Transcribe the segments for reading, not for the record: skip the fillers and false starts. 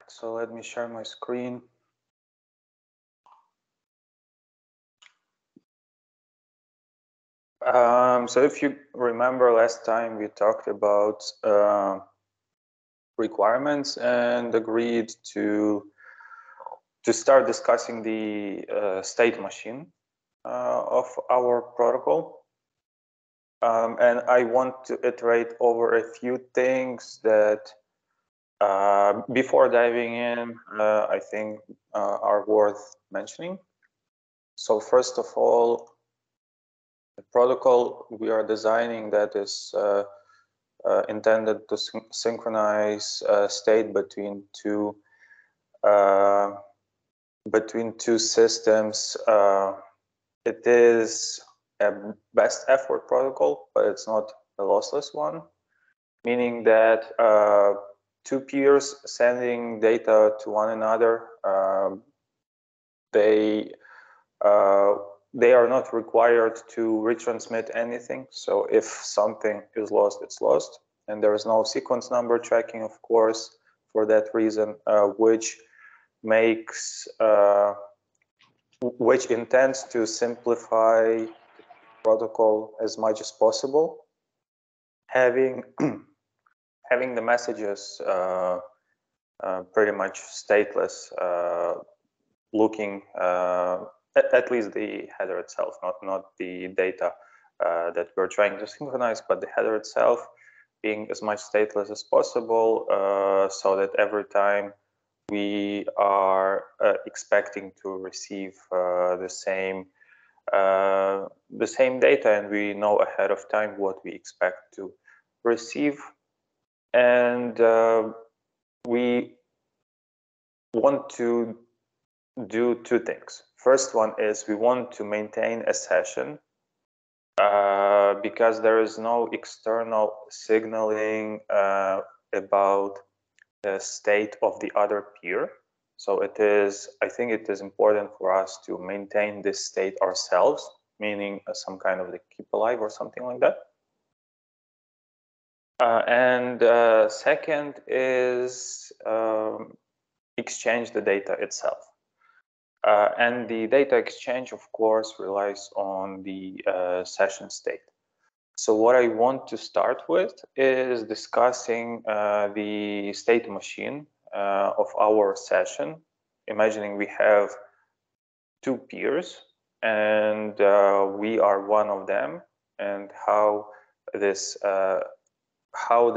So let me share my screen. So if you remember last time we talked about requirements and agreed to start discussing the state machine of our protocol. And I want to iterate over a few things that before diving in, I think are worth mentioning. So first of all, the protocol we are designing that is intended to synchronize state between two systems. It is a best effort protocol, but it's not a lossless one, meaning that two peers sending data to one another, they are not required to retransmit anything. So if something is lost, it's lost. And there is no sequence number tracking, of course, for that reason, which intends to simplify the protocol as much as possible, having the messages pretty much stateless, looking at least the header itself, not the data that we're trying to synchronize, but the header itself being as much stateless as possible, so that every time we are expecting to receive the same data, and we know ahead of time what we expect to receive. And we want to do two things. First one is we want to maintain a session because there is no external signaling about the state of the other peer. So I think it is important for us to maintain this state ourselves, meaning some kind of the keep alive or something like that. And second is exchange the data itself. And the data exchange, of course, relies on the session state. So what I want to start with is discussing the state machine of our session, imagining we have two peers and we are one of them, and how the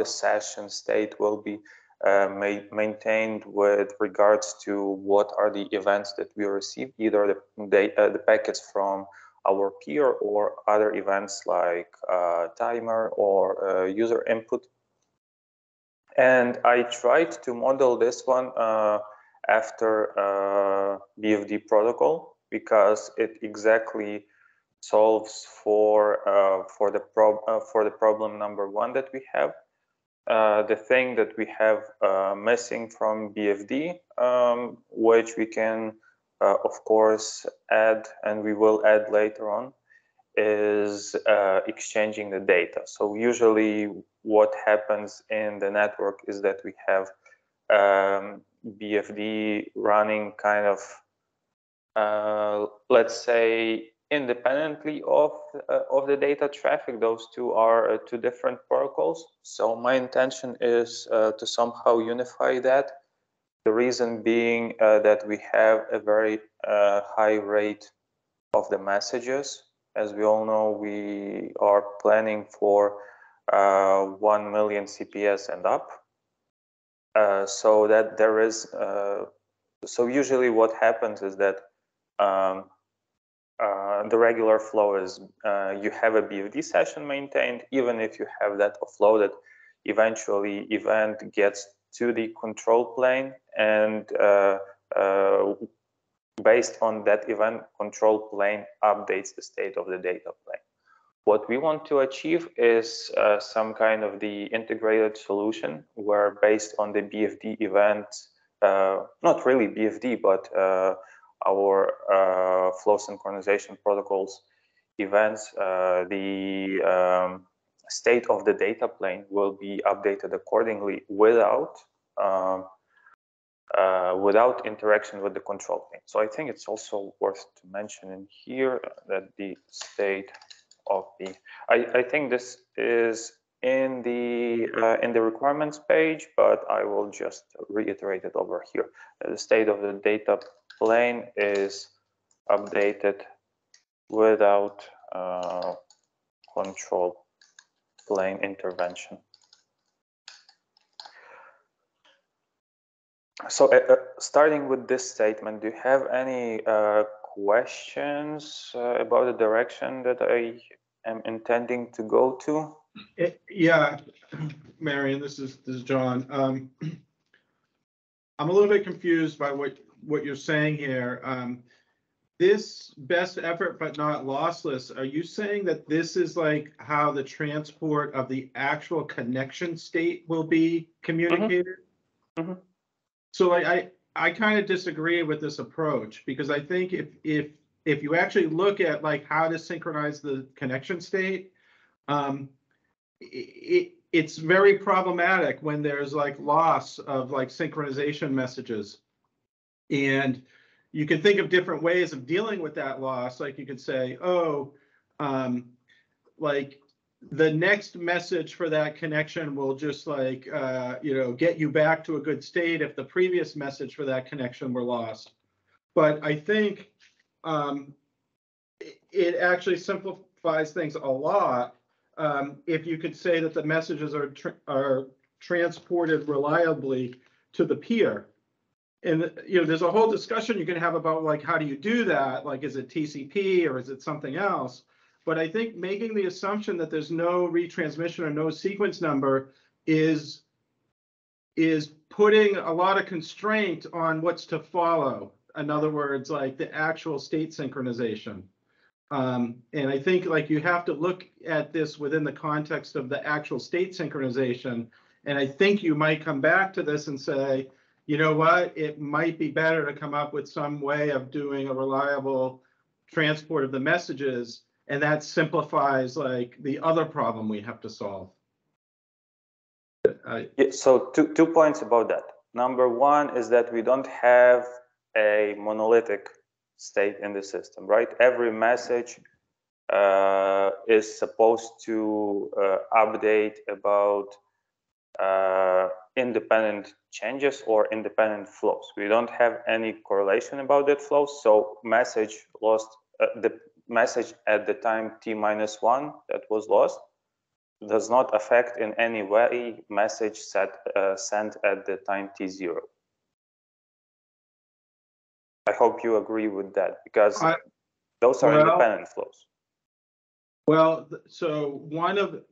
session state will be maintained with regards to what are the events that we receive, either the packets from our peer or other events like timer or user input. And I tried to model this one after BFD protocol because it exactly solves for the problem number one that we have. The thing that we have missing from BFD, which we can, of course, add, and we will add later on, is exchanging the data. So usually what happens in the network is that we have BFD running kind of, let's say, independently of the data traffic. Those two are two different protocols. So my intention is to somehow unify that. The reason being that we have a very high rate of the messages. As we all know, we are planning for 1 million CPS and up. So that there is, so usually what happens is that the regular flow is you have a BFD session maintained. Even if you have that offloaded, eventually event gets to the control plane, and based on that event, control plane updates the state of the data plane. What we want to achieve is some kind of the integrated solution where, based on the BFD event, not really BFD, but our flow synchronization protocols events, the state of the data plane will be updated accordingly without without interaction with the control plane. So I think it's also worth to mention in here that the state of the, I think this is in the requirements page, but I will just reiterate it over here. The state of the data plane is updated without control plane intervention. So starting with this statement, do you have any questions about the direction that I am intending to go to? Yeah, Marion, this is John. I'm a little bit confused by what you're saying here. This best effort but not lossless, are you saying that this is like how the transport of the actual connection state will be communicated? Mm-hmm. So I kind of disagree with this approach, because I think if you actually look at like how to synchronize the connection state, it's very problematic when there's like loss of like synchronization messages. And you can think of different ways of dealing with that loss. Like you could say, oh, like the next message for that connection will just like, get you back to a good state if the previous message for that connection were lost. But I think it actually simplifies things a lot if you could say that the messages are transported reliably to the peer. And there's a whole discussion you can have about like, how do you do that? Like, is it TCP or is it something else? But I think making the assumption that there's no retransmission or no sequence number is putting a lot of constraint on what's to follow. In other words, like the actual state synchronization. And I think like you have to look at this within the context of the actual state synchronization. And I think you might come back to this and say, you know what, it might be better to come up with some way of doing a reliable transport of the messages. And that simplifies like the other problem we have to solve. Yeah, so two points about that. Number one is that we don't have a monolithic state in the system, right? Every message is supposed to update about independent changes or independent flows. We don't have any correlation about that flow. So message lost, the message at the time t-1 that was lost does not affect in any way message sent at the time t0. I hope you agree with that, because those are independent flows. Well, so one of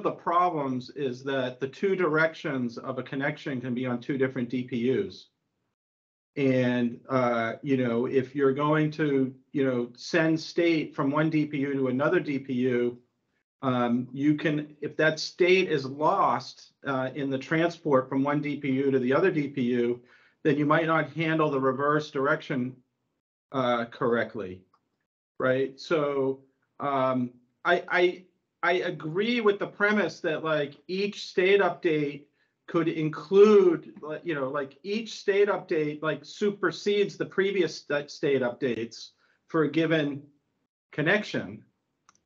the problems is that the two directions of a connection can be on two different DPUs. And if you're going to send state from one DPU to another DPU, you can, if that state is lost in the transport from one DPU to the other DPU, then you might not handle the reverse direction correctly, right? So I agree with the premise that like each state update could include, like each state update like supersedes the previous state updates for a given connection.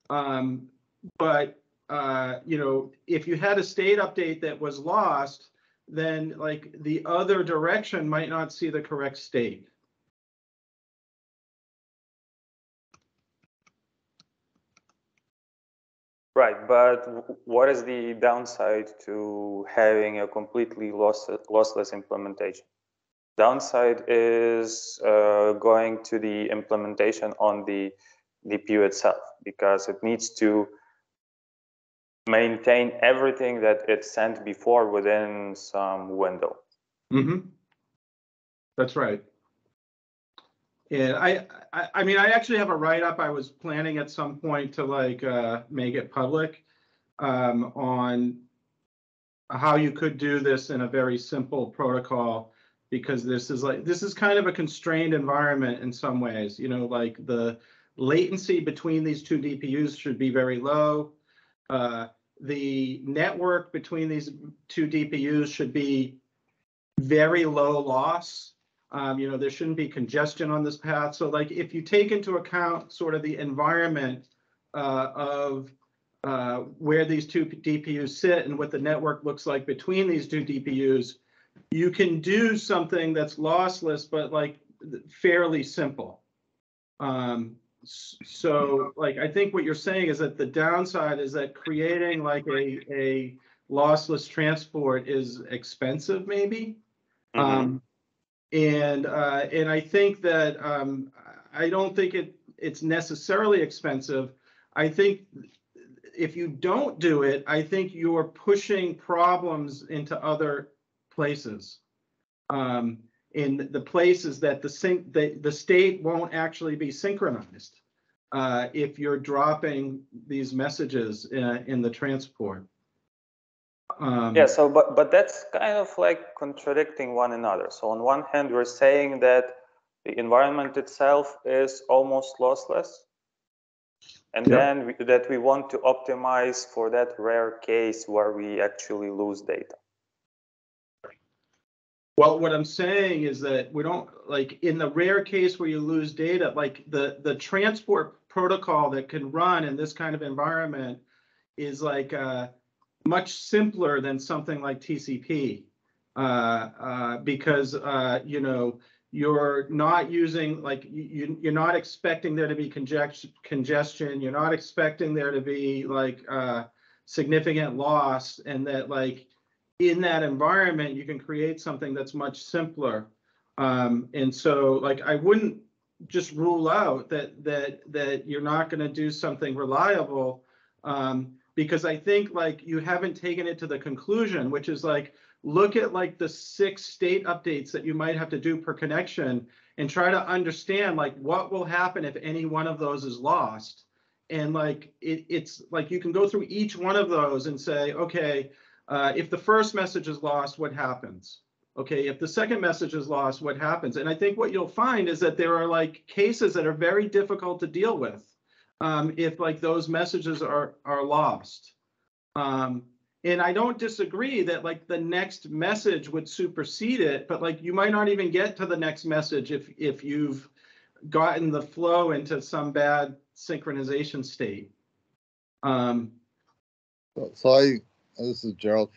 But if you had a state update that was lost, then like the other direction might not see the correct state. Right, but what is the downside to having a completely lossless implementation? Downside is going to the implementation on the DPU itself, because it needs to maintain everything that it sent before within some window. Mm-hmm. That's right. And I mean, I actually have a write-up I was planning at some point to like make it public on how you could do this in a very simple protocol, because this is kind of a constrained environment in some ways. Like the latency between these two DPUs should be very low. The network between these two DPUs should be very low loss. There shouldn't be congestion on this path. So like if you take into account sort of the environment of where these two DPUs sit and what the network looks like between these two DPUs, you can do something that's lossless, but like fairly simple. So like, I think what you're saying is that the downside is that creating like a lossless transport is expensive, maybe. Mm-hmm. And I think that I don't think it's necessarily expensive. I think if you don't do it, I think you're pushing problems into other places. In the places that the state won't actually be synchronized if you're dropping these messages in the transport. Yeah, so but that's kind of like contradicting one another. So on one hand, we're saying that the environment itself is almost lossless, and then that we want to optimize for that rare case where we actually lose data. Well, what I'm saying is that we don't, like in the rare case where you lose data, like the transport protocol that can run in this kind of environment is like much simpler than something like TCP because you're not using, like you're not expecting there to be congestion. You're not expecting there to be like significant loss, and that like in that environment you can create something that's much simpler. And so like I wouldn't just rule out that you're not going to do something reliable. Because I think like you haven't taken it to the conclusion, which is like, look at like the 6 state updates that you might have to do per connection and try to understand like what will happen if any one of those is lost. And like it's like you can go through each one of those and say, okay, if the first message is lost, what happens? Okay, if the second message is lost, what happens? And I think what you'll find is that there are like cases that are very difficult to deal with. If like those messages are lost. And I don't disagree that like the next message would supersede it, but like you might not even get to the next message if you've gotten the flow into some bad synchronization state. This is Gerald.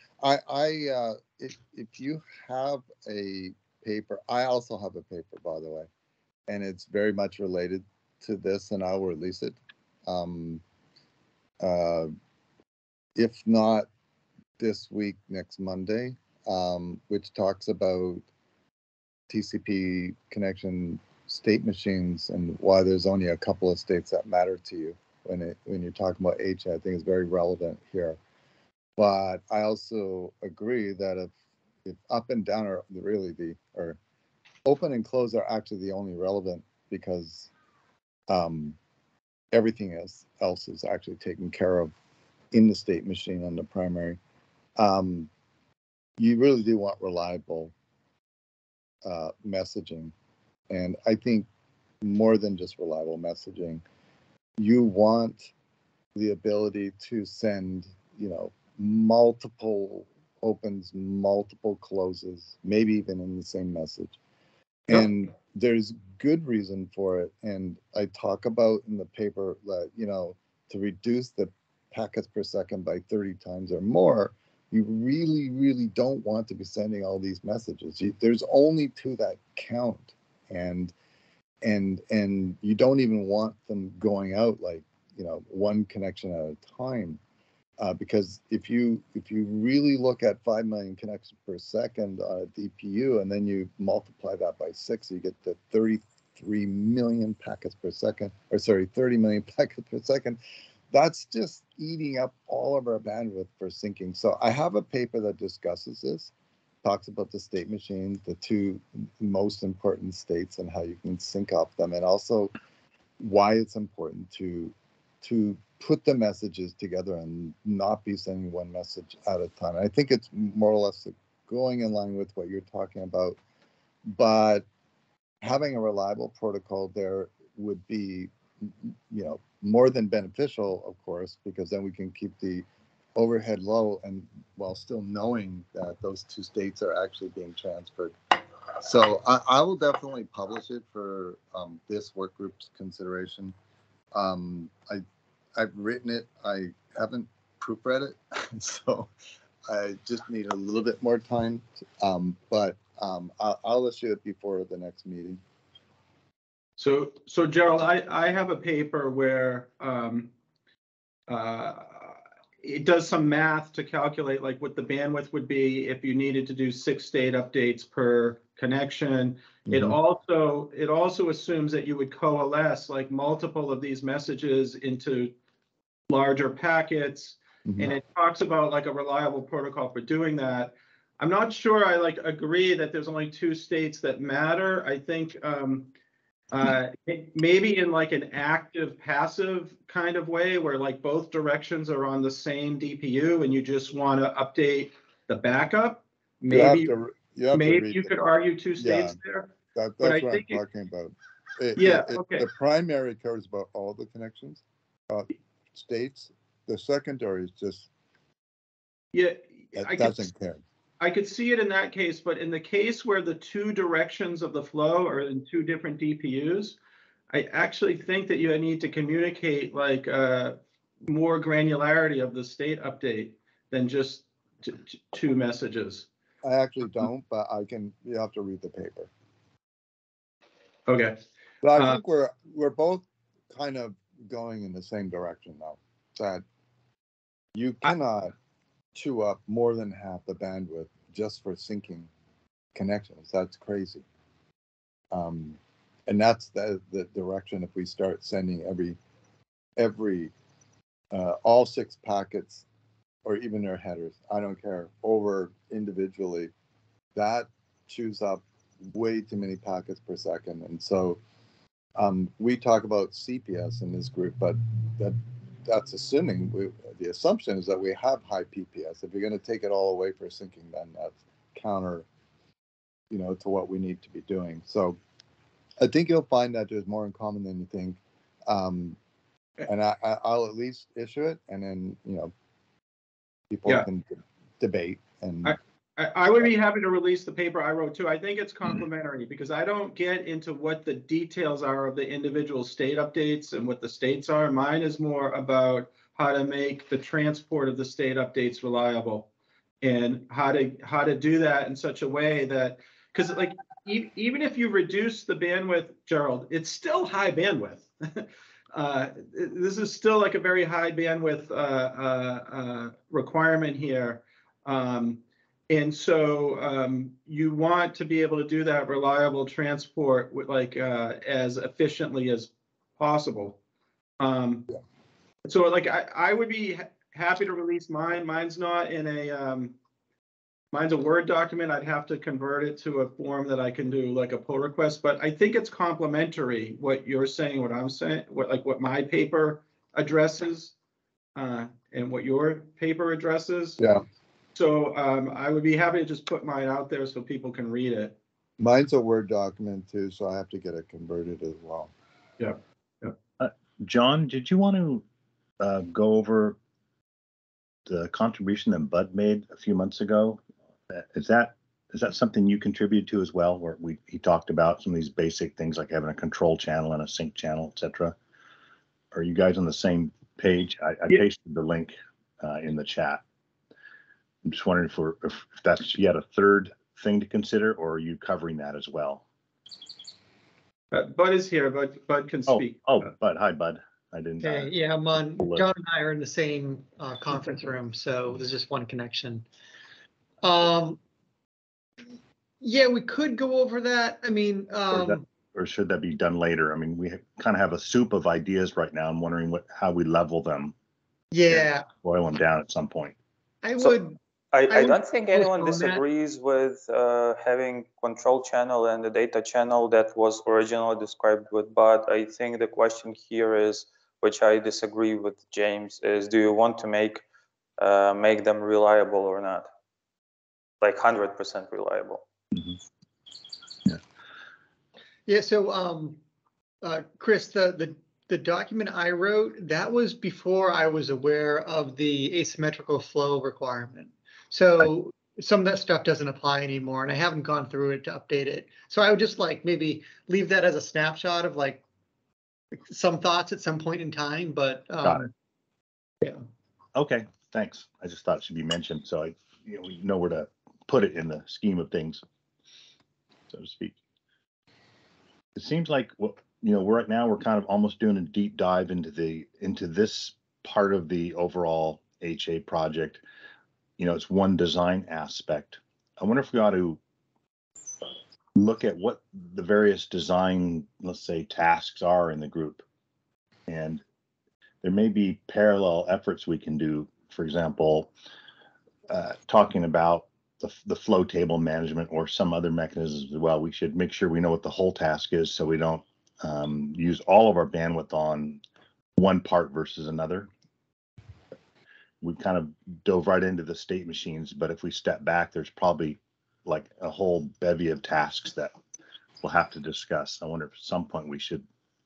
If you have a paper, I also have a paper, by the way, and it's very much related to this, and I'll release it. If not this week, next Monday, which talks about TCP connection state machines and why there's only a couple of states that matter to you when you're talking about H. I think it's very relevant here. But I also agree that if up and down are really or open and close are actually the only relevant, because everything else is actually taken care of in the state machine on the primary. You really do want reliable messaging. And I think more than just reliable messaging, you want the ability to send, multiple opens, multiple closes, maybe even in the same message. Yep. And there's good reason for it. And I talk about in the paper that, to reduce the packets per second by 30 times or more, you really, really don't want to be sending all these messages. There's only 2 that count, and you don't even want them going out like, one connection at a time, because if you really look at 5 million connections per second on a DPU, and then you multiply that by 6, you get the 33 million packets per second, or sorry, 30 million packets per second. That's just eating up all of our bandwidth for syncing. So I have a paper that discusses this, talks about the state machines, the 2 most important states, and how you can sync up them, and also why it's important to put the messages together and not be sending one message at a time. I think it's more or less going in line with what you're talking about, but having a reliable protocol there would be, more than beneficial, of course, because then we can keep the overhead low, and while still knowing that those two states are actually being transferred. So I will definitely publish it for this work group's consideration. I've written it. I haven't proofread it, so I just need a little bit more time. But I'll issue it before the next meeting. So Gerald, I have a paper where it does some math to calculate like what the bandwidth would be if you needed to do 6 state updates per connection. It also assumes that you would coalesce like multiple of these messages into larger packets. And it talks about like a reliable protocol for doing that. I'm not sure I like agree that there's only 2 states that matter. I think maybe in like an active passive kind of way where like both directions are on the same DPU and you just want to update the backup. Maybe you could argue 2 states there. That's what I'm talking about. Okay. The primary cares about all the connections, states. The secondary is just doesn't care. I could see it in that case, but in the case where the 2 directions of the flow are in 2 different DPUs, I actually think that you need to communicate like more granularity of the state update than just 2 messages. I actually don't, but you have to read the paper. Okay. But I think we're both kind of going in the same direction though, that you cannot chew up more than half the bandwidth just for syncing connections. That's crazy. And that's the direction if we start sending every all 6 packets or even their headers, I don't care, over individually, that chews up way too many packets per second. And so we talk about CPS in this group, but that's assuming the assumption is that we have high PPS. If you're going to take it all away for syncing, then that's counter, to what we need to be doing. So I think you'll find that there's more in common than you think. And I'll at least issue it, and then people can debate. And I would be happy to release the paper I wrote too. I think it's complementary because I don't get into what the details are of the individual state updates and what the states are. Mine is more about how to make the transport of the state updates reliable and how to do that in such a way that, because like even if you reduce the bandwidth, Gerald, it's still high bandwidth. This is still like a very high bandwidth requirement here. And so you want to be able to do that reliable transport with like as efficiently as possible. So like I would be happy to release mine. Mine's not in mine's a Word document. I'd have to convert it to a form that I can do like a pull request. But I think it's complementary what you're saying, what I'm saying, what my paper addresses, and what your paper addresses. Yeah. So I would be happy to just put mine out there so people can read it. Mine's a Word document too, so I have to get it converted as well. Yeah. John, did you want to go over the contribution that Bud made a few months ago? Is that something you contributed to as well, where he talked about some of these basic things like having a control channel and a sync channel, etc.? Are you guys on the same page? I pasted the link in the chat. I'm just wondering if that's yet a third thing to consider, or are you covering that as well? Bud is here. Bud can speak. Bud. Hi, Bud. I didn't. Okay, yeah, I'm on. John and I are in the same conference room, so there's just one connection. Yeah, we could go over that. I mean, or should that be done later? I mean, we kind of have a soup of ideas right now. I'm wondering how we level them. Yeah, boil them down at some point. I don't think anyone disagrees with having control channel and the data channel that was originally described with Bud. I think the question here is, which I disagree with James, is do you want to make them reliable or not? Like 100% reliable. Mm-hmm. Yeah. So, Chris, the the document I wrote, that was before I was aware of the asymmetrical flow requirement. So some of that stuff doesn't apply anymore, and I haven't gone through it to update it. So I would just like maybe leave that as a snapshot of like some thoughts at some point in time, but Got it. yeah. Okay, thanks. I just thought it should be mentioned, so we know where to put it in the scheme of things, so to speak. It seems like we're right now we're kind of almost doing a deep dive into this part of the overall HA project. It's one design aspect. I wonder if we ought to look at what the various design, let's say, tasks are in the group, and there may be parallel efforts we can do. For example, talking about the flow table management or some other mechanisms as well. We should make sure we know what the whole task is, so we don't use all of our bandwidth on one part versus another. We kind of dove right into the state machines, but if we step back, there's probably like a whole bevy of tasks that we'll have to discuss. I wonder if at some point we should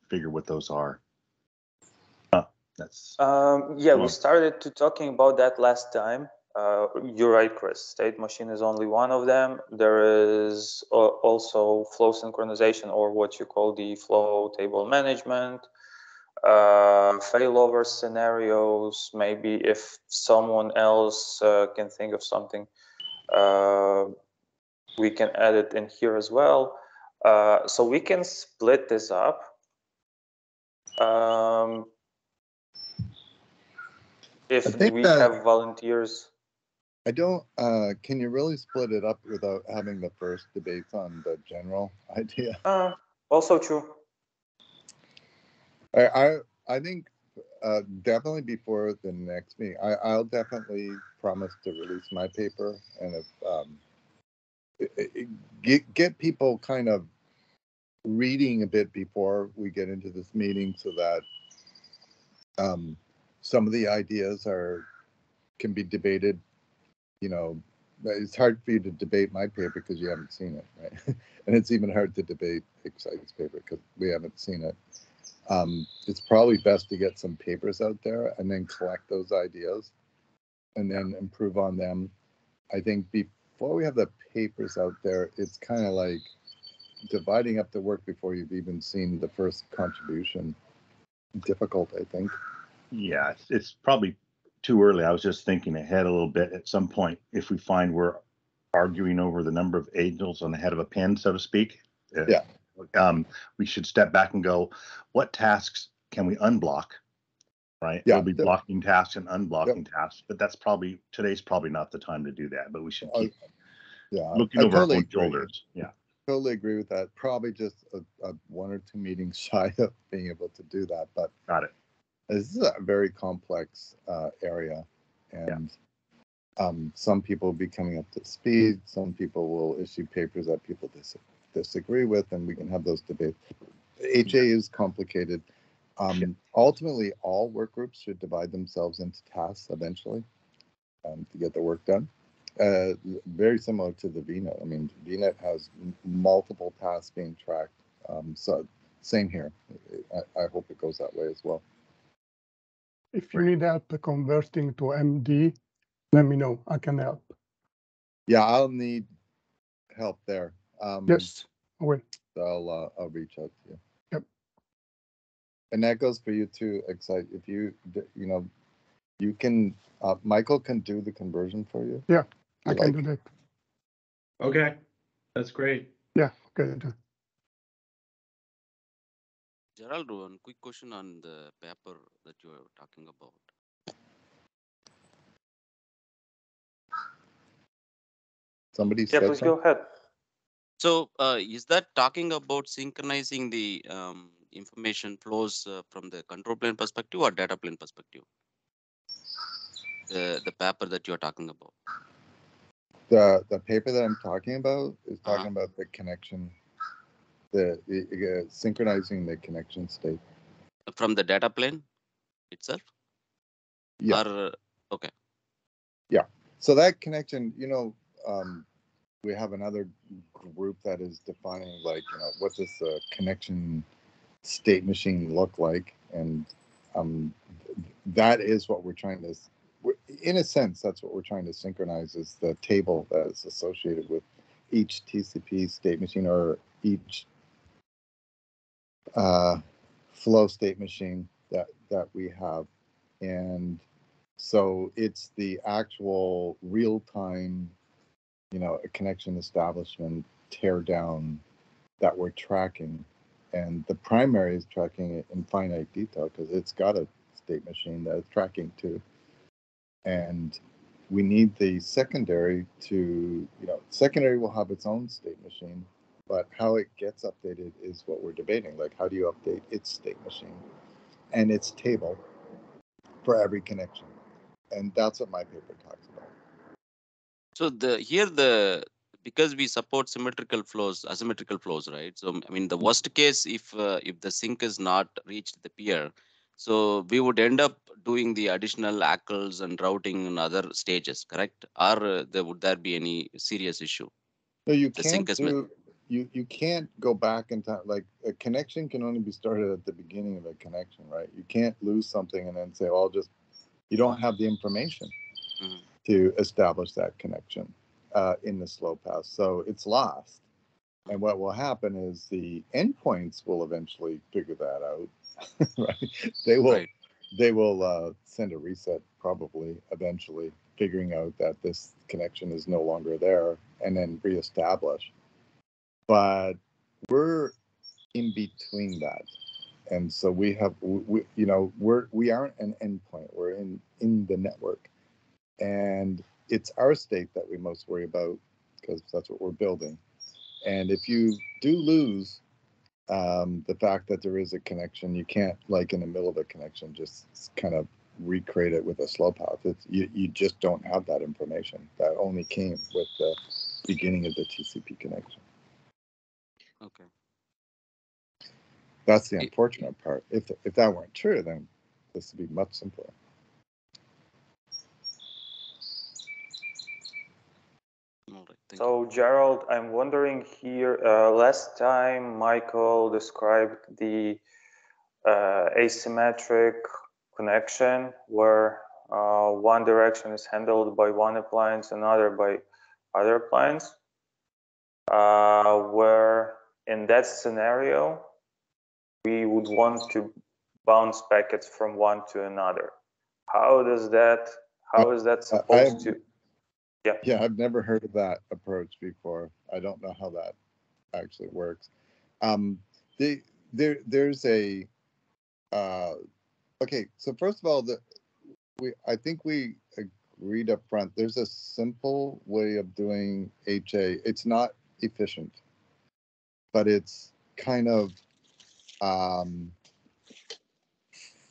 figure what those are. Yeah, we started to talking about that last time. You're right, Chris. State machine is only one of them. There is also flow synchronization, or what you call the flow table management, failover scenarios. Maybe if someone else can think of something, we can add it in here as well. So we can split this up. If we have volunteers. I don't, can you really split it up without having the first debates on the general idea? Also true. I think definitely before the next meeting, I'll definitely promise to release my paper, and if get people kind of reading a bit before we get into this meeting, so that some of the ideas can be debated. It's hard for you to debate my paper because you haven't seen it, right? And it's even hard to debate Excite's paper because we haven't seen it. It's probably best to get some papers out there and then collect those ideas and then improve on them. I think before we have the papers out there, it's kind of like dividing up the work before you've even seen the first contribution. Difficult, I think. Yeah, it's probably too early. I was just thinking ahead a little bit. At some point, if we find we're arguing over the number of angels on the head of a pin, so to speak, we should step back and go, what tasks can we unblock? Right? Yeah, there'll be blocking tasks and unblocking tasks, but today's probably not the time to do that. But we should keep looking over our own shoulders. Yeah, totally agree with that. Probably just a 1 or 2 meetings shy of being able to do that. But got it. This is a very complex area, and some people will be coming up to speed. Some people will issue papers that people disagree with, and we can have those debates. HA is complicated. Ultimately, all work groups should divide themselves into tasks eventually to get the work done. Very similar to the VNet. I mean, VNet has multiple tasks being tracked. So same here. I hope it goes that way as well. If you need help converting to MD, let me know. I can help. Yeah, I'll need help there. Yes, I will. So I'll reach out to you. Yep. And that goes for you too, Excite. If you can, Michael can do the conversion for you. Yeah, I can do that. Okay, that's great. Yeah, good. Gerald, one quick question on the paper that you are talking about. Somebody said please go ahead. So is that talking about synchronizing the information flows from the control plane perspective or data plane perspective? The paper that you're talking about. The paper that I'm talking about is talking about the connection, the synchronizing the connection state. From the data plane itself? Yeah. Or, okay. Yeah. So that connection, we have another group that is defining, like, what does the connection state machine look like? And that is what we're trying to, in a sense, that's what we're trying to synchronize, is the table that is associated with each TCP state machine, or each flow state machine that we have. And so it's the actual real-time, a connection establishment tear down that we're tracking. And the primary is tracking it in finite detail because it's got a state machine that it's tracking too. And we need the secondary to, secondary will have its own state machine, but how it gets updated is what we're debating. Like, how do you update its state machine and its table for every connection? And that's what my paper talks about. So because we support asymmetrical flows, right? So I mean, the worst case, if the sync is not reached the peer, so we would end up doing the additional ACLs and routing in other stages, correct? Or would there be any serious issue? No, you The can't sync is do. You can't go back in time. Like, a connection can only be started at the beginning of a connection, right? You can't lose something and then say, "Well, you don't have the information to establish that connection in the slow path, so it's lost." And what will happen is the endpoints will eventually figure that out, right? They will send a reset, probably eventually, figuring out that this connection is no longer there, and then reestablish. But we're in between that, and so we aren't an endpoint. We're in the network, and it's our state that we most worry about because that's what we're building. And if you do lose the fact that there is a connection, you can't, like in the middle of a connection, just kind of recreate it with a slow path. You just don't have that information. That only came with the beginning of the TCP connection. Okay. That's the unfortunate part. If that weren't true, then this would be much simpler. All right, so Gerald, I'm wondering here, last time Michael described the asymmetric connection where one direction is handled by one appliance, another by other appliance, where in that scenario, we would want to bounce packets from one to another. How is that supposed to? Yeah, I've never heard of that approach before. I don't know how that actually works. There's a okay. So first of all, I think we agreed up front. There's a simple way of doing HA. It's not efficient, but it's kind of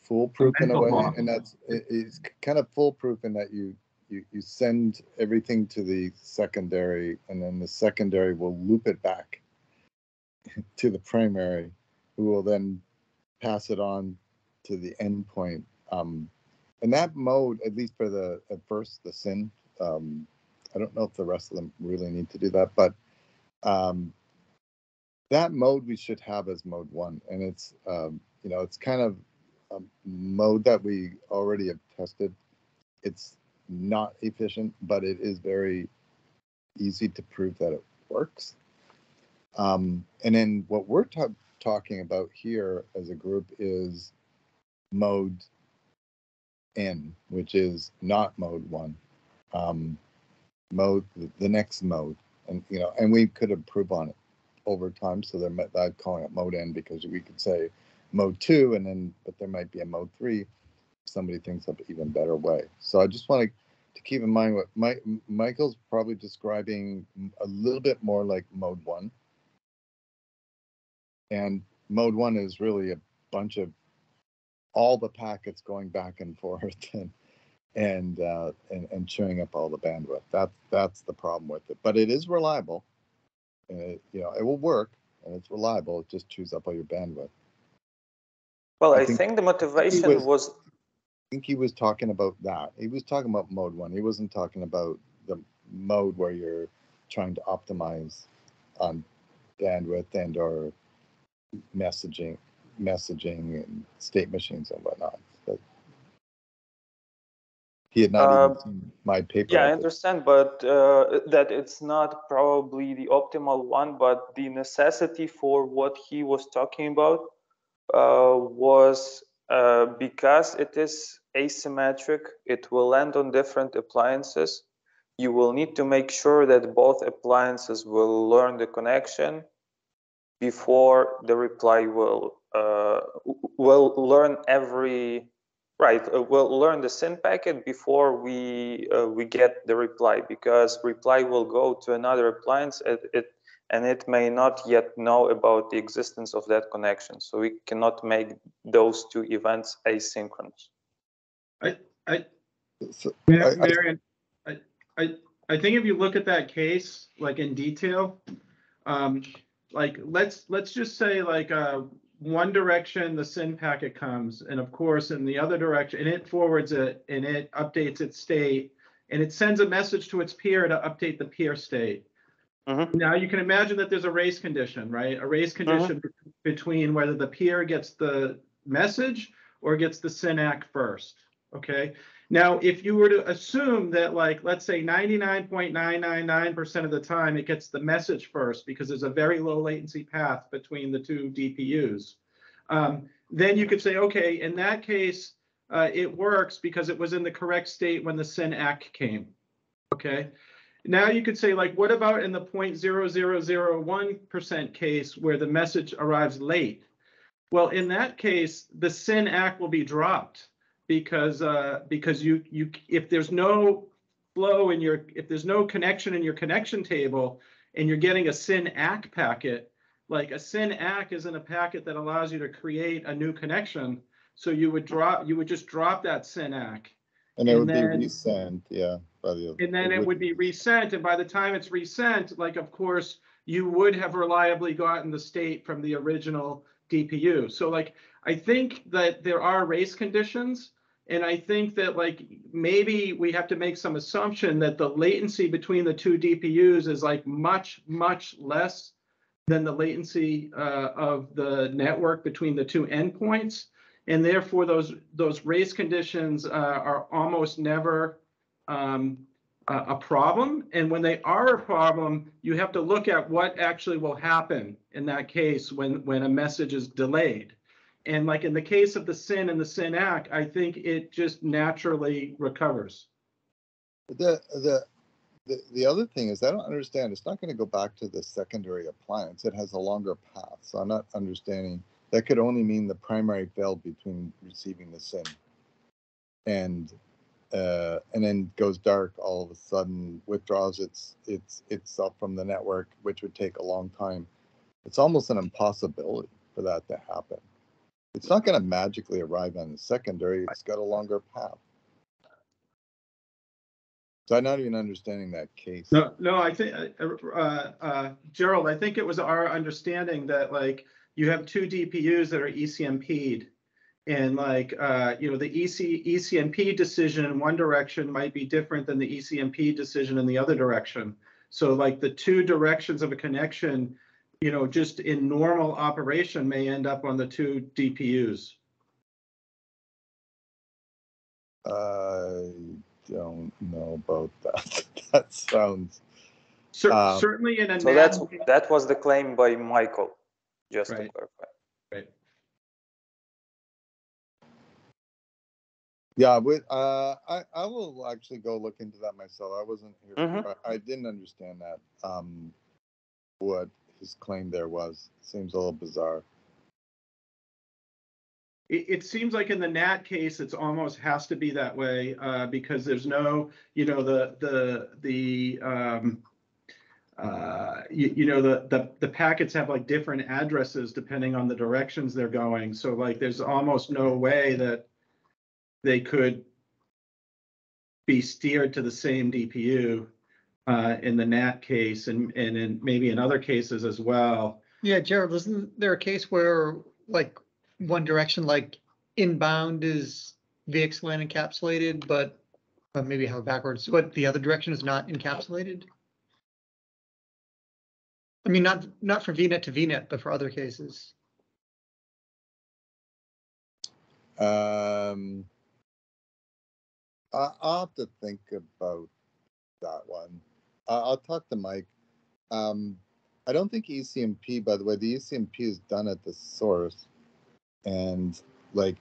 foolproof in a way, and it's kind of foolproof in that you send everything to the secondary, and then the secondary will loop it back to the primary, who will then pass it on to the endpoint. And that mode, at least for at first the SYN, I don't know if the rest of them really need to do that, but that mode we should have as mode 1, and it's it's kind of a mode that we already have tested. It's not efficient, but it is very easy to prove that it works. And then what we're talking about here as a group is mode N, which is not mode 1, the next mode, and and we could improve on it over time. So I'm calling it mode N because we could say mode 2, but there might be a mode 3. Somebody thinks of an even better way. So I just want to keep in mind what Michael's probably describing a little bit more like mode 1. And mode 1 is really a bunch of all the packets going back and forth and chewing up all the bandwidth. That's the problem with it. But it is reliable. And it will work, and it's reliable. It just chews up all your bandwidth. Well, I think the motivation was. I think he was talking about that. He was talking about mode 1. He wasn't talking about the mode where you're trying to optimize on bandwidth and or messaging, messaging and state machines and whatnot. But he had not even seen my paper. Yeah, I understand, but that it's not probably the optimal one, but the necessity for what he was talking about was because it is asymmetric, it will land on different appliances. You will need to make sure that both appliances will learn the connection before the reply will learn every we'll learn the SYN packet before we get the reply, because reply will go to another appliance and it may not yet know about the existence of that connection. So we cannot make those two events asynchronous. Marian, I think if you look at that case, like in detail, like let's just say like one direction the SYN packet comes, and of course in the other direction, and it forwards it and it updates its state, and it sends a message to its peer to update the peer state. Now you can imagine that there's a race condition, right? A race condition between whether the peer gets the message or gets the SYN ACK first, okay? Now, if you were to assume that, like, let's say 99.999% of the time it gets the message first because there's a very low latency path between the two DPUs, then you could say, okay, in that case, it works because it was in the correct state when the SYN ACK came, okay? Now you could say, like, what about in the 0.0001% case where the message arrives late? Well, in that case, the SYN ACK will be dropped because you if there's no flow in your, if there's no connection in your connection table and you're getting a SYN ACK packet, like a SYN ACK isn't a packet that allows you to create a new connection. So you would just drop that SYN ACK. And it would be resent, yeah. And then it would be resent, and by the time it's resent, like, of course, you would have reliably gotten the state from the original DPU. So, like, I think that there are race conditions, and I think that, like, maybe we have to make some assumption that the latency between the two DPUs is, like, much, much less than the latency of the network between the two endpoints. And therefore, those race conditions are almost never a problem. And when they are a problem, you have to look at what actually will happen in that case when a message is delayed. And like in the case of the SYN and the SYN ACK, I think it just naturally recovers. The other thing is, I don't understand. It's not going to go back to the secondary appliance. It has a longer path. So I'm not understanding. That could only mean the primary failed between receiving the SYN and then goes dark all of a sudden, withdraws itself from the network, which would take a long time. It's almost an impossibility for that to happen. It's not going to magically arrive on the secondary. It's got a longer path. So I'm not even understanding that case. No, I think, Gerald, I think it was our understanding that, like, you have two DPUs that are ECMP'd, and like, you know, the ECMP decision in one direction might be different than the ECMP decision in the other direction. So like the two directions of a connection, you know, just in normal operation may end up on the two DPUs. I don't know about that. That sounds... certainly in a... So that was the claim by Michael, just to clarify. Right. Yeah, I will actually go look into that myself. I wasn't here. I didn't understand that, what his claim there was. Seems a little bizarre. It seems like in the NAT case, it's almost has to be that way because there's no, you know, the packets have like different addresses depending on the directions they're going. So like, there's almost no way that they could be steered to the same DPU in the NAT case and in maybe in other cases as well. Yeah, Gerald, isn't there a case where like one direction, like inbound is VXLAN encapsulated, but maybe how backwards, but the other direction is not encapsulated? I mean, not for VNet to VNet, but for other cases. I'll have to think about that one. I'll talk to Mike. I don't think ECMP, by the way, the ECMP is done at the source and like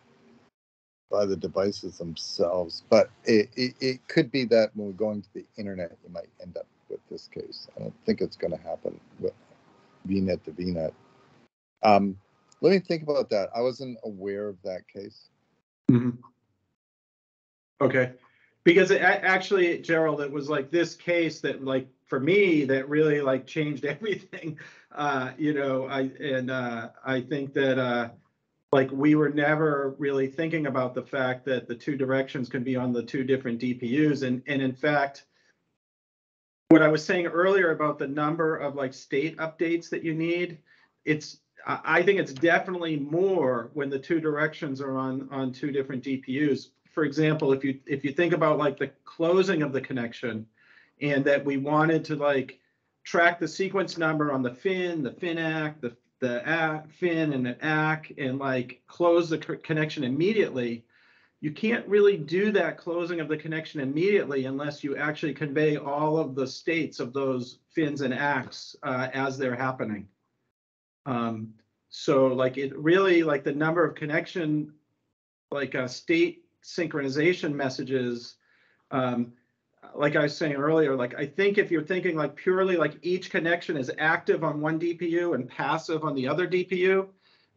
by the devices themselves, but it could be that when we're going to the internet, you might end up with this case. I don't think it's going to happen with VNet to VNet. Let me think about that. I wasn't aware of that case. Mm-hmm. Okay. Because actually, Gerald, it was like this case that, like, for me, that really like changed everything. You know, I think that like we were never really thinking about the fact that the two directions can be on the two different DPUs, and in fact, what I was saying earlier about the number of like state updates that you need, I think it's definitely more when the two directions are on two different DPUs. For example, if you think about like the closing of the connection, and that we wanted to like track the sequence number on the FIN, the FINAC, the FIN and the ACK, and like close the connection immediately, you can't really do that closing of the connection immediately unless you actually convey all of the states of those FINs and ACKs as they're happening. So like it really, like the number of connection, like state synchronization messages, like I was saying earlier, like I think if you're thinking like purely like each connection is active on one DPU and passive on the other DPU,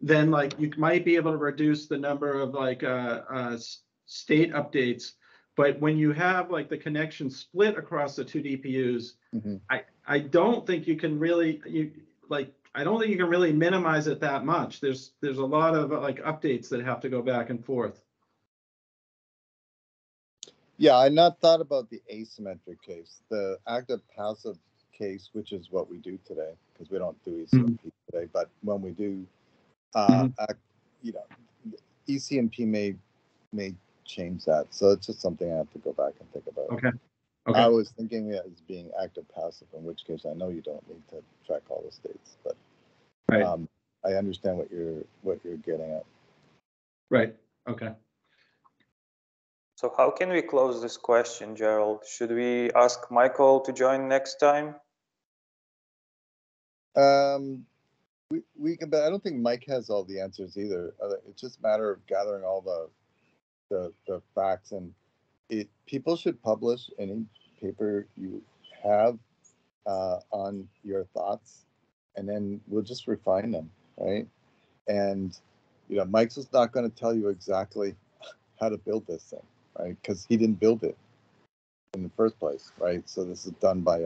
then like you might be able to reduce the number of like state updates. But when you have like the connection split across the two DPUs, Mm-hmm. I don't think you can really I don't think you can really minimize it that much. There's a lot of like updates that have to go back and forth. Yeah, I not thought about the asymmetric case, the active passive case, which is what we do today, because we don't do ECMP today. But when we do, you know, ECMP may change that. So it's just something I have to go back and think about. Okay. Okay. I was thinking it as being active passive, in which case I know you don't need to track all the states, but right. I understand what you're getting at. Right. Okay. So how can we close this question, Gerald? Should we ask Michael to join next time? We can, but I don't think Mike has all the answers either. It's just a matter of gathering all the facts, and people should publish any paper you have on your thoughts, and then we'll just refine them, right? And you know, Mike's just not going to tell you exactly how to build this thing, right? Because he didn't build it in the first place, right? So this is done by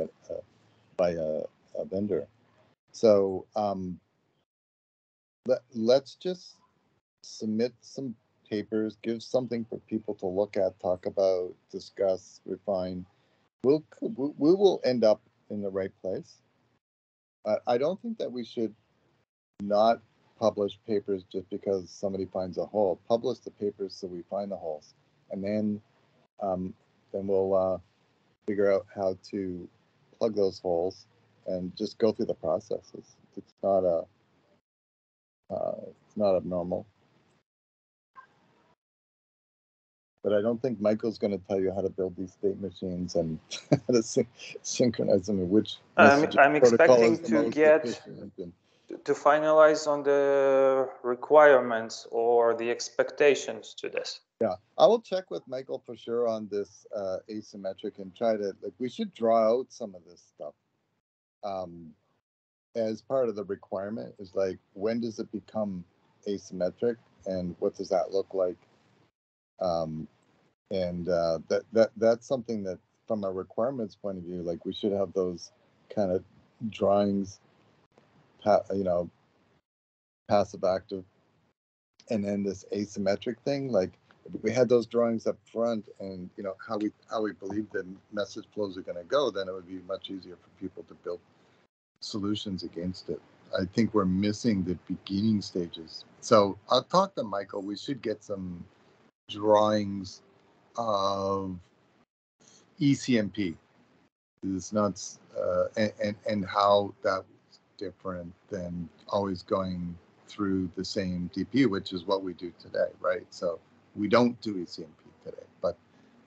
a vendor. So let's just submit some papers, give something for people to look at, talk about, discuss, refine. We will end up in the right place. I don't think that we should not publish papers just because somebody finds a hole. Publish the papers so we find the holes, and then we'll figure out how to plug those holes and just go through the processes. It's not abnormal. But I don't think Michael's going to tell you how to build these state machines and how to synchronize them. Which I'm expecting to get to finalize on the requirements or the expectations to this. Yeah, I will check with Michael for sure on this asymmetric and try to, like, we should draw out some of this stuff as part of the requirement. Is like, when does it become asymmetric and what does that look like? And that's something that from a requirements point of view, like we should have those kind of drawings, you know, passive active, and then this asymmetric thing. Like if we had those drawings up front and you know how we believe the message flows are going to go, then it would be much easier for people to build solutions against it. I think we're missing the beginning stages. So I'll talk to Michael. We should get some drawings of ECMP. It's not and how that's different than always going through the same DPU, which is what we do today, right? So we don't do ECMP today. But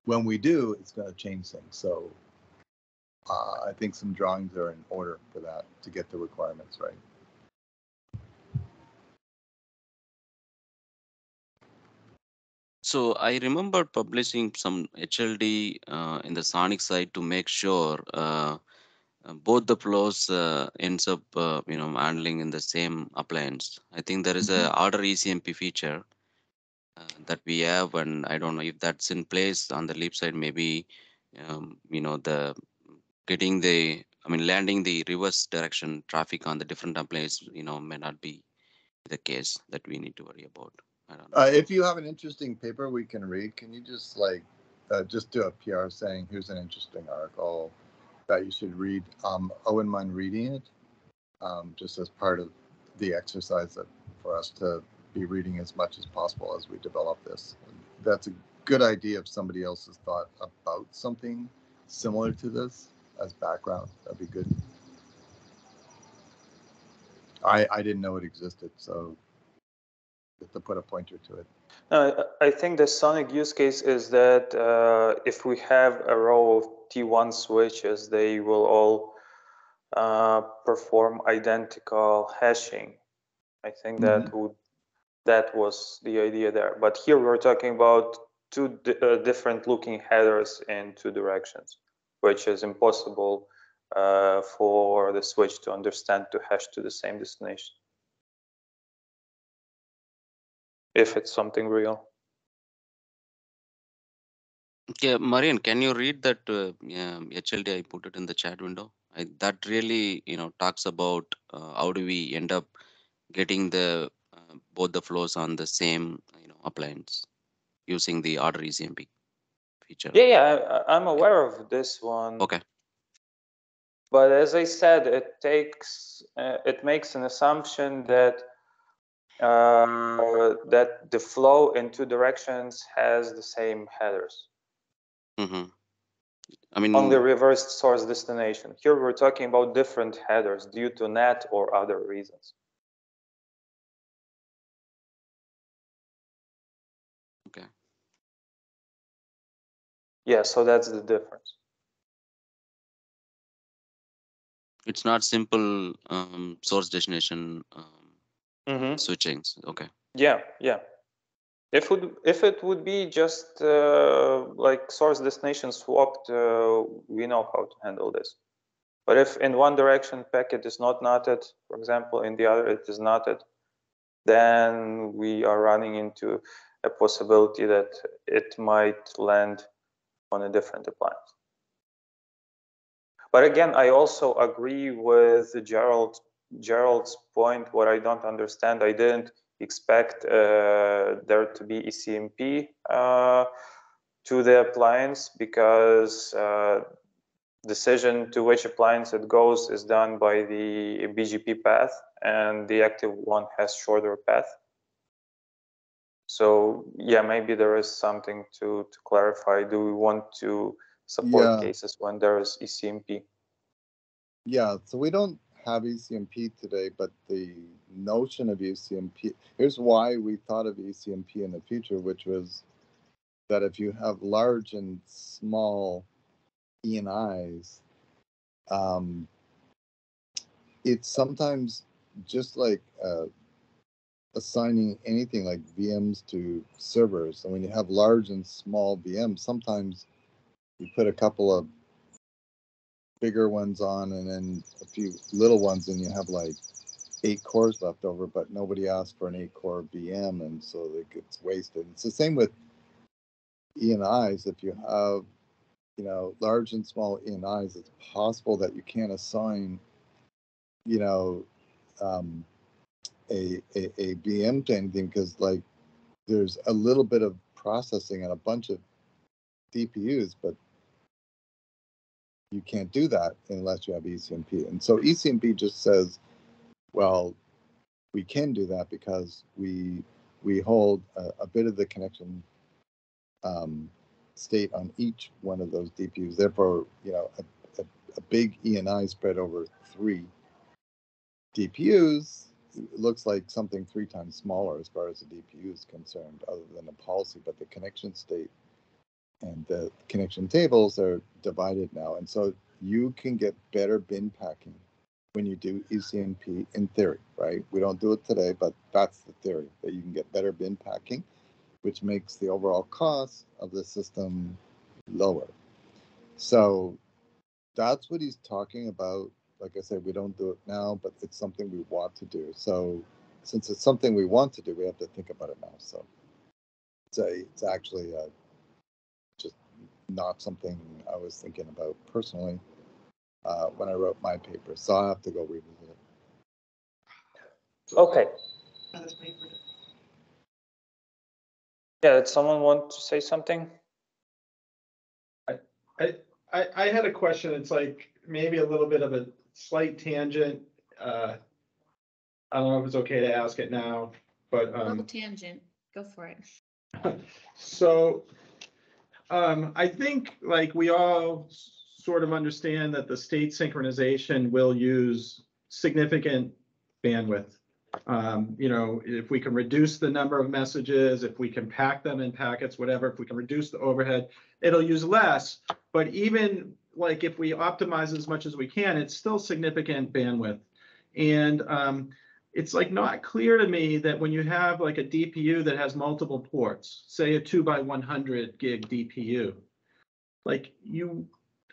when we do, it's going to change things. So I think some drawings are in order for that to get the requirements right. So I remember publishing some HLD in the Sonic side to make sure both the flows ends up handling in the same appliance. I think there is a order ECMP feature that we have, and I don't know if that's in place on the Leap side. Maybe the getting the landing the reverse direction traffic on the different appliances may not be the case that we need to worry about. I don't know. If you have an interesting paper we can read, can you just just do a PR saying, here's an interesting article that you should read? I wouldn't mind reading it, just as part of the exercise for us to be reading as much as possible as we develop this. That's a good idea if somebody else has thought about something similar to this as background. That'd be good. I didn't know it existed, so to put a pointer to it. I think the Sonic use case is that if we have a row of T1 switches, they will all perform identical hashing. I think that was the idea there. But here we're talking about two different looking headers in two directions, which is impossible for the switch to understand to hash to the same destination, if it's something real. Okay, Marian, can you read that HLD? I put it in the chat window. That really, talks about how do we end up getting the both the flows on the same, appliance using the order ECMP feature. Yeah, I'm aware of this one. Okay. But as I said, it makes an assumption that that the flow in two directions has the same headers. I mean, on the reversed source destination. Here we're talking about different headers due to NAT or other reasons. Okay. Yeah, so that's the difference. It's not simple source destination switching. Okay. Yeah. If it would be just like source destination swapped, we know how to handle this. But if in one direction packet is not knotted, for example, in the other it is knotted, then we are running into a possibility that it might land on a different appliance. But again, I also agree with Gerald's point. What I don't understand, I didn't expect there to be ECMP to the appliance, because decision to which appliance it goes is done by the BGP path, and the active one has shorter path. So yeah, maybe there is something to clarify. Do we want to support cases when there is ECMP? Yeah, so we don't have ECMP today, but the notion of ECMP, here's why we thought of ECMP in the future, which was that if you have large and small ENIs, it's sometimes just like assigning anything like VMs to servers. And when you have large and small VMs, sometimes you put a couple of bigger ones on and then a few little ones, and you have like 8 cores left over, but nobody asked for an 8-core VM, and so it gets wasted. It's the same with ENIs. If you have, large and small ENIs, it's possible that you can't assign, a VM to anything, because like there's a little bit of processing and a bunch of DPUs, but you can't do that unless you have ECMP. And so ECMP just says, well, we can do that because we hold a bit of the connection state on each one of those DPUs. Therefore, a big ENI spread over 3 DPUs it looks like something 3 times smaller as far as the DPU is concerned, other than the policy, but the connection state and the connection tables are divided now. And so you can get better bin packing when you do ECMP in theory, right? We don't do it today, but that's the theory, that you can get better bin packing, which makes the overall cost of the system lower. So that's what he's talking about. Like I said, we don't do it now, but it's something we want to do. So since it's something we want to do, we have to think about it now. So it's actually just not something I was thinking about personally when I wrote my paper. So I'll have to go revisit it. Okay. Yeah, did someone want to say something? I had a question. It's like maybe a little bit of a slight tangent. I don't know if it's okay to ask it now, but Little tangent, go for it. so I think like we all sort of understand that the state synchronization will use significant bandwidth. You know, if we can reduce the number of messages, if we can pack them in packets, whatever, if we can reduce the overhead, it'll use less. But even like if we optimize as much as we can, it's still significant bandwidth. And it's like not clear to me that when you have like a DPU that has multiple ports, say a 2x100 gig DPU, like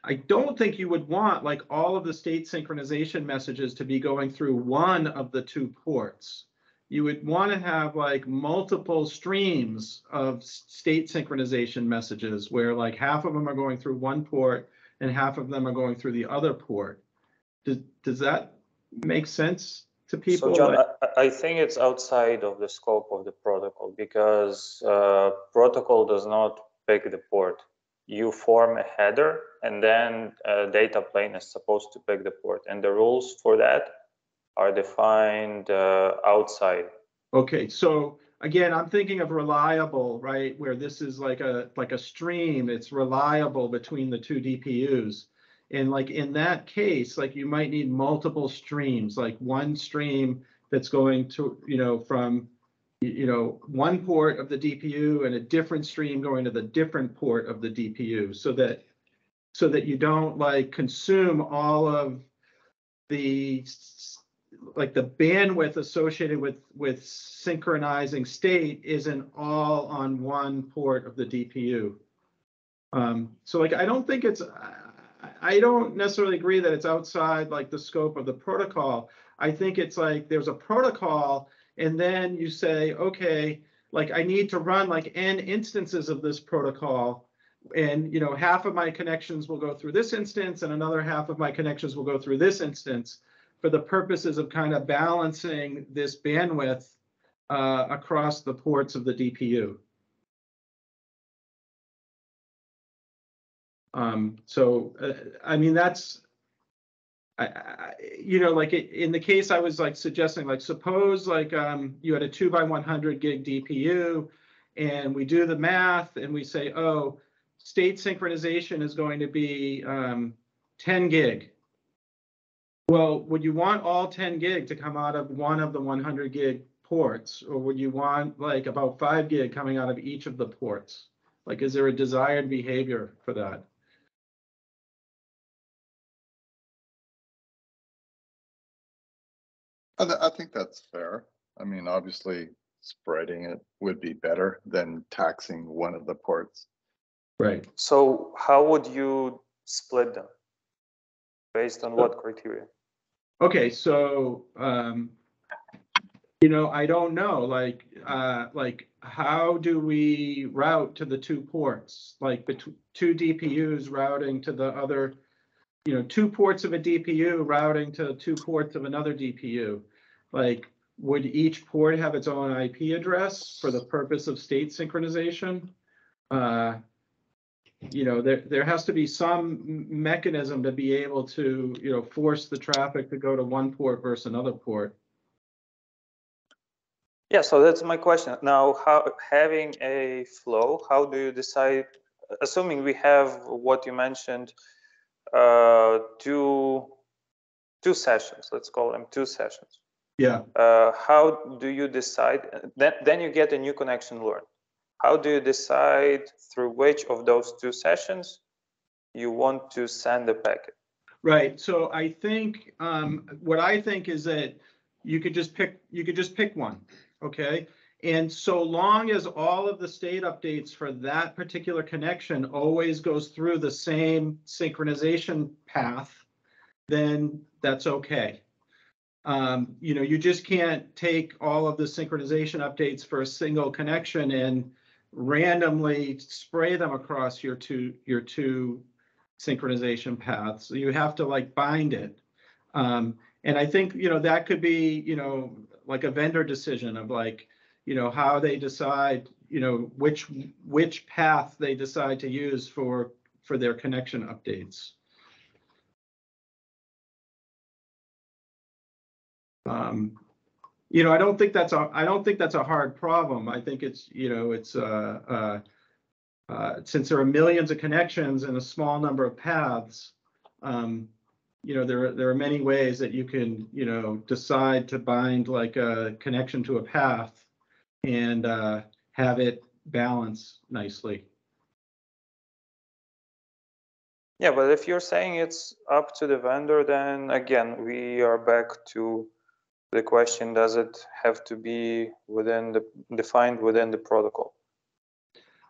I don't think you would want like all of the state synchronization messages to be going through one of the 2 ports. You would want to have like multiple streams of state synchronization messages where like half of them are going through one port and half of them are going through the other port. Does that make sense to people? So John, I think it's outside of the scope of the protocol because protocol does not pick the port. You form a header and then a data plane is supposed to pick the port, and the rules for that are defined outside. Okay, so again, I'm thinking of reliable, right? Where this is like a stream, it's reliable between the 2 DPUs. And like in that case, like you might need multiple streams, like one stream that's going to, you know, from, you know, one port of the DPU and a different stream going to the different port of the DPU so that you don't like consume all of the like the bandwidth associated with synchronizing state isn't all on one port of the DPU. So like I don't necessarily agree that it's outside like the scope of the protocol. I think it's like there's a protocol and then you say, okay, like I need to run like n instances of this protocol, and you know half of my connections will go through this instance and another half of my connections will go through this instance for the purposes of kind of balancing this bandwidth across the ports of the DPU. I mean, that's, you know, like in the case I was like suggesting, like suppose like you had a 2x100 gig DPU and we do the math and we say, oh, state synchronization is going to be 10 gig. Well, would you want all 10 gig to come out of one of the 100 gig ports, or would you want like about 5 gig coming out of each of the ports? Like, is there a desired behavior for that? I think that's fair. I mean, obviously, spreading it would be better than taxing one of the ports. Right. So how would you split them? Based on what criteria? Okay, so you know, I don't know, like how do we route to the 2 ports? Like between 2 DPUs routing to the other, you know, 2 ports of a DPU routing to 2 ports of another DPU. Like, would each port have its own IP address for the purpose of state synchronization? You know, there has to be some mechanism to be able to, you know, force the traffic to go to one port versus another port. Yeah, so that's my question. Now, how having a flow, how do you decide, assuming we have what you mentioned, two sessions, let's call them 2 sessions. Yeah. How do you decide? Then you get a new connection learned. How do you decide through which of those two sessions you want to send the packet? Right. So I think what I think is that you could just pick one. Okay. And so long as all of the state updates for that particular connection always goes through the same synchronization path, then that's okay. You know, you just can't take all of the synchronization updates for a single connection and randomly spray them across your two synchronization paths. So you have to like bind it. And I think, you know, that could be, you know, like a vendor decision of like, you know, how they decide, you know, which path they decide to use for their connection updates. You know, I don't think that's a hard problem. I think it's, you know, it's since there are millions of connections and a small number of paths, you know, there are many ways that you can, you know, decide to bind like a connection to a path and have it balance nicely. Yeah, but if you're saying it's up to the vendor, then again, we are back to the question, does it have to be defined within the protocol?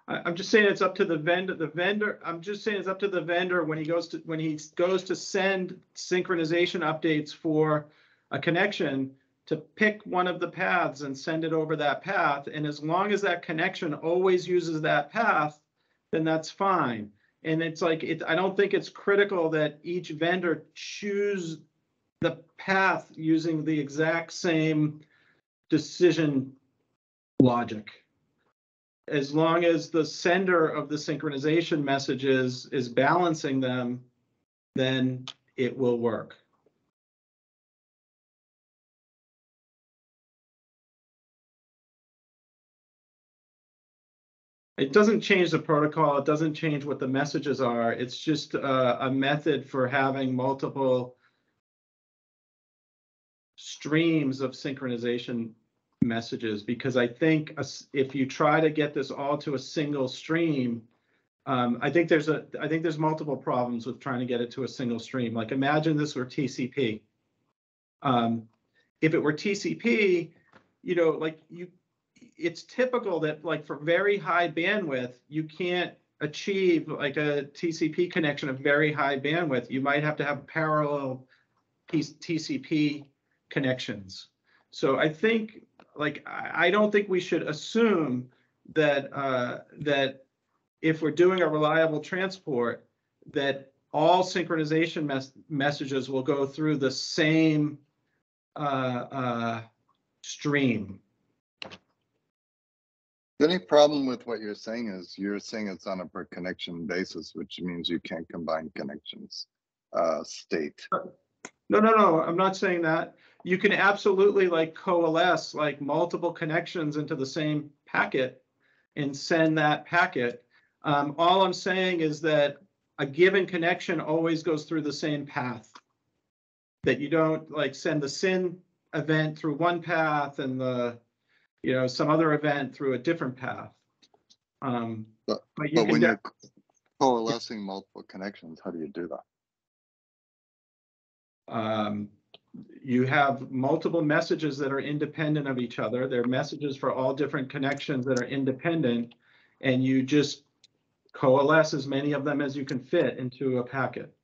I'm just saying it's up to the vendor. I'm just saying it's up to the vendor when he goes to send synchronization updates for a connection to pick one of the paths and send it over that path. And as long as that connection always uses that path, then that's fine. And it's like, I don't think it's critical that each vendor choose the path using the exact same decision logic. As long as the sender of the synchronization messages is balancing them, then it will work. It doesn't change the protocol. It doesn't change what the messages are. It's just a method for having multiple streams of synchronization messages, because I think if you try to get this all to a single stream, I think there's multiple problems with trying to get it to a single stream. Like imagine this were TCP. If it were TCP, you know, like it's typical that like for very high bandwidth, you can't achieve like a TCP connection of very high bandwidth. You might have to have parallel TCP connections. So I think like I don't think we should assume that that if we're doing a reliable transport, that all synchronization messages will go through the same stream. The only problem with what you're saying is it's on a per connection basis, which means you can't combine connections state. No, I'm not saying that. You can absolutely like coalesce like multiple connections into the same packet and send that packet. All I'm saying is that a given connection always goes through the same path. That you don't like send the SYN event through one path and the, you know, some other event through a different path. But when you're coalescing multiple connections, how do you do that? You have multiple messages that are independent of each other. They're messages for all different connections that are independent, and you just coalesce as many of them as you can fit into a packet.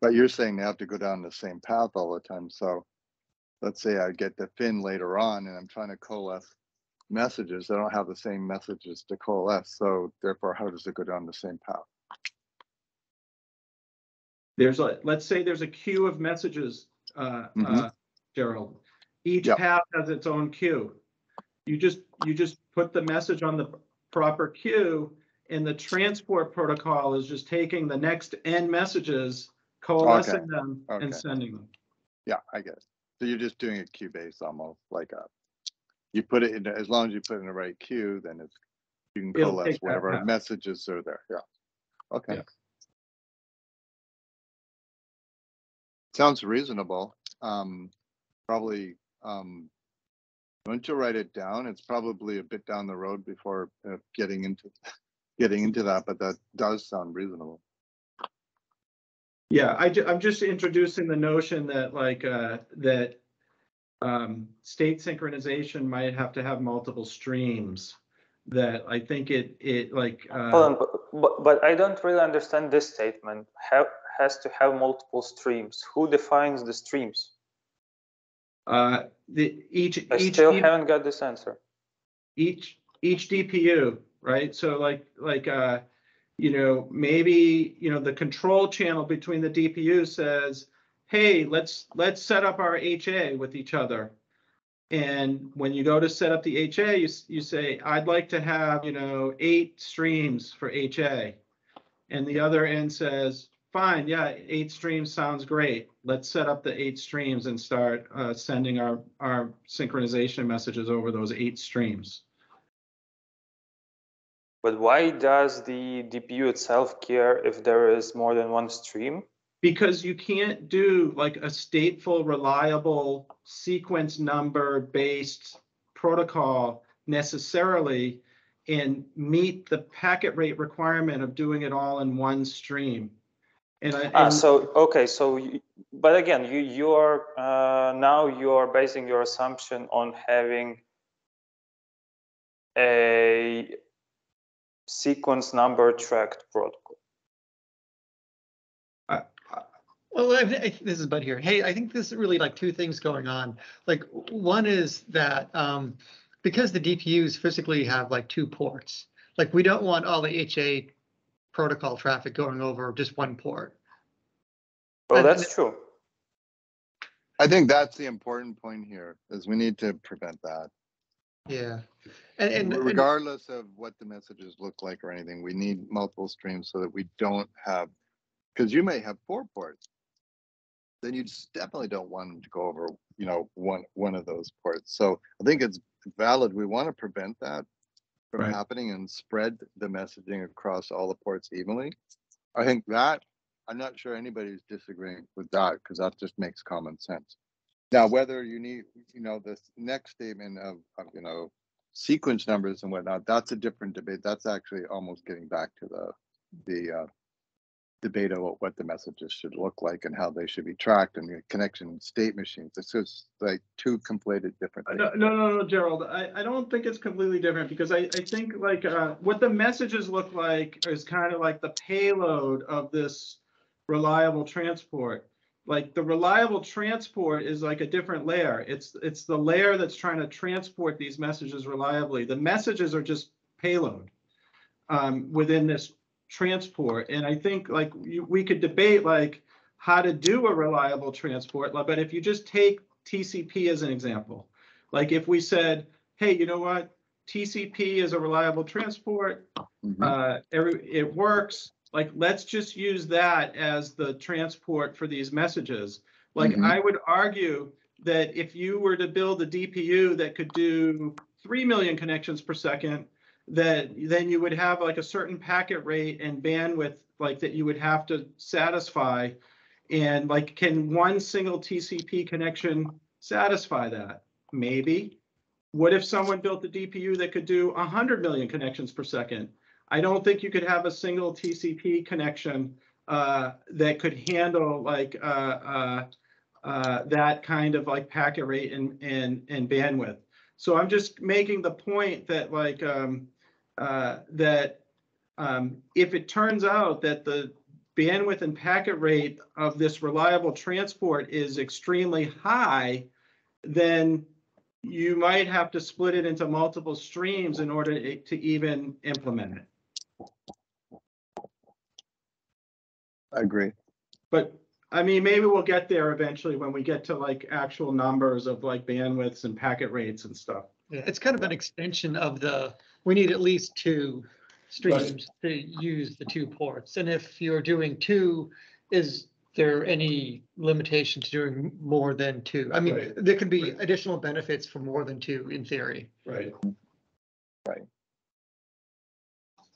But you're saying they have to go down the same path all the time. So let's say I get the FIN later on and I'm trying to coalesce messages. I don't have the same messages to coalesce. So therefore, how does it go down the same path? Let's say there's a queue of messages, Gerald. Each path has its own queue. You just put the message on the proper queue, and the transport protocol is just taking the next n messages, coalescing them, and sending them. Yeah, I get it. So you're just doing a queue based, almost like you put it in, as long as you put it in the right queue, then you can coalesce whatever messages are there. Yeah. Okay. Yeah. Sounds reasonable. Probably don't you write it down? It's probably a bit down the road before getting into that, but that does sound reasonable. Yeah, I'm just introducing the notion that state synchronization might have to have multiple streams. That I think it like. Hold on, but I don't really understand this statement. Has to have multiple streams. Who defines the streams? I still haven't got this answer. Each DPU, right? So you know, maybe, you know, the control channel between the DPU says, hey, let's set up our HA with each other. And when you go to set up the HA, you say, I'd like to have, you know, 8 streams for HA. And the other end says, fine, yeah, 8 streams sounds great. Let's set up the 8 streams and start sending our synchronization messages over those 8 streams. But why does the DPU itself care if there is more than one stream? Because you can't do like a stateful, reliable sequence number based protocol necessarily and meet the packet rate requirement of doing it all in one stream. So okay, so but again, you are now you are basing your assumption on having a sequence number tracked protocol. Well, this is Bud here. Hey, I think this is really like 2 things going on. Like one is that because the DPUs physically have like 2 ports, like we don't want all the HA protocol traffic going over just one port. Well, that's true. I think that's the important point here, is we need to prevent that. Yeah. Regardless of what the messages look like or anything, we need multiple streams so that we don't have, because you may have 4 ports. Then you definitely don't want them to go over, you know, one of those ports. So I think it's valid. We want to prevent that from happening and spread the messaging across all the ports evenly. I think that, I'm not sure anybody's disagreeing with that, because that just makes common sense. Now, whether you need, you know, this next statement of you know, sequence numbers and whatnot, that's a different debate. That's actually almost getting back to the debate about what the messages should look like and how they should be tracked and the connection state machines. It's just like 2 conflated different things. No, Gerald. I don't think it's completely different, because I think like what the messages look like is kind of like the payload of this reliable transport. Like the reliable transport is like a different layer. It's the layer that's trying to transport these messages reliably. The messages are just payload within this transport. And I think like we could debate like how to do a reliable transport, but if you just take TCP as an example, like if we said, hey, you know what, TCP is a reliable transport, it works, like let's just use that as the transport for these messages. Like I would argue that if you were to build a DPU that could do 3 million connections per second, that then you would have like a certain packet rate and bandwidth like that you would have to satisfy. And like, can one single TCP connection satisfy that? Maybe. What if someone built a DPU that could do 100 million connections per second? I don't think you could have a single TCP connection that could handle like that kind of like packet rate and bandwidth. So I'm just making the point that like if it turns out that the bandwidth and packet rate of this reliable transport is extremely high, then you might have to split it into multiple streams in order to even implement it. I agree. But I mean, maybe we'll get there eventually when we get to like actual numbers of like bandwidths and packet rates and stuff. Yeah, it's kind of an extension of we need at least 2 streams to use the 2 ports. And if you're doing 2, is there any limitation to doing more than 2? I mean, there could be additional benefits for more than 2 in theory. Right.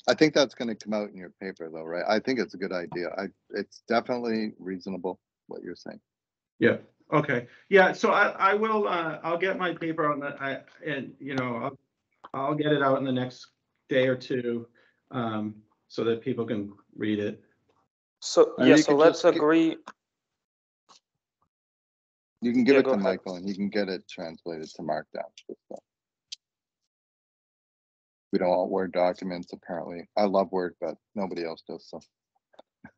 I think that's going to come out in your paper though, right? I think it's a good idea. It's definitely reasonable what you're saying. Yeah. Okay, yeah, so I will, I'll get my paper on that, and, you know, I'll get it out in the next day or two, so that people can read it. So Or yeah, you so could let's just agree. You can give Yeah, it go to ahead. Michael and he can get it translated to Markdown. We don't want Word documents, apparently. I love Word, but nobody else does, so.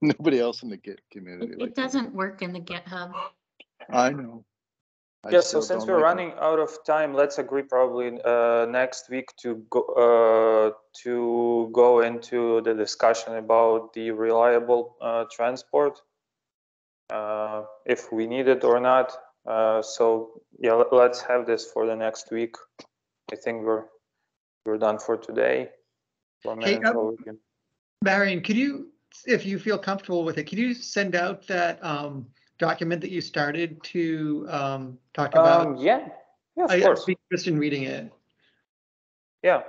Nobody else in the Git community. It likes doesn't work in the GitHub. I know. I Yeah, so still since don't we're like running out of time, let's agree probably next week to go into the discussion about the reliable transport, if we need it or not. So yeah, let's have this for the next week. I think we're done for today. Hey, Overview. Marion, could you, if you feel comfortable with it, could you send out that document that you started to talk about? Yeah, of I'd course. be interested in reading it. Yeah,